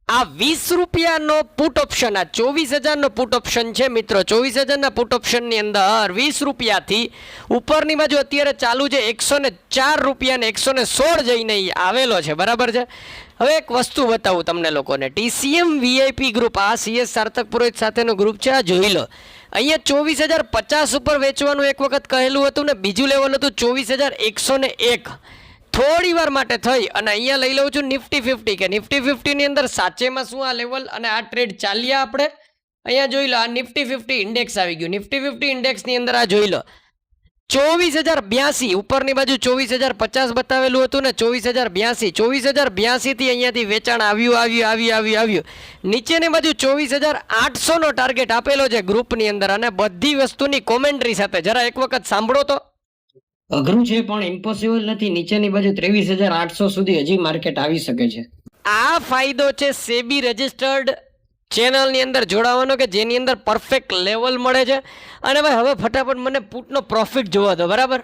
આ 20 રૂપિયાનો put option, આ 24,000નો પુટ ઓપ્શન છે મિત્રો. 24,000ના પુટ ઓપ્શનની અંદર 20 રૂપિયાથી ઉપરની બાજુ અત્યારે ચાલુ છે 104 રૂપિયા ને 116 જઈને આવેલો છે, બરાબર છે. હવે એક વસ્તુ બતાવું તમને લોકોને. TCM VIP ગ્રુપ, આ CS સાર્થક પુરોહિત સાથેનું ગ્રુપ છે, આ જોઈ લો. અહીંયા 24,050 ઉપર વેચવાનું એક વખત કહેલું હતું ને બીજું લેવલ હતું 24,101. થોડી વાર માટે થઈ અને અહીંયા લઈ લઉં છું નિફ્ટી 50 કે નિફ્ટી 50ની અંદર સાચેમાં શું આ લેવલ અને આ ટ્રેડ ચાલ્યા આપણે અહીંયા જોઈ લો. આ નિફ્ટી 50 ઇન્ડેક્સ આવી ગયું. નિફ્ટી 50 ઇન્ડેક્સની અંદર આ જોઈ લો 24,082 ઉપરની બાજુ 24,050 બતાવેલું હતું ને 24,082. 24,082 થી અહીંયાથી વેચાણ આવ્યું. નીચેની બાજુ 24,800નો ટાર્ગેટ આપેલો છે ગ્રુપની અંદર અને બધી વસ્તુની કોમેન્ટ્રી સાથે જરા એક વખત સાંભળો તો. અઘરું છે પણ ઇમ્પોસિબલ નથી. નીચેની બાજુ 23,800 સુધી હજી માર્કેટ આવી શકે છે. આ ફાયદો છે સેબી રજિસ્ટર્ડ ચેનલની અંદર જોડાવાનો કે જેની અંદર પરફેક્ટ લેવલ મળે છે. અને ભાઈ હવે ફટાફટ મને પુટનો પ્રોફિટ જોવા દો, બરાબર.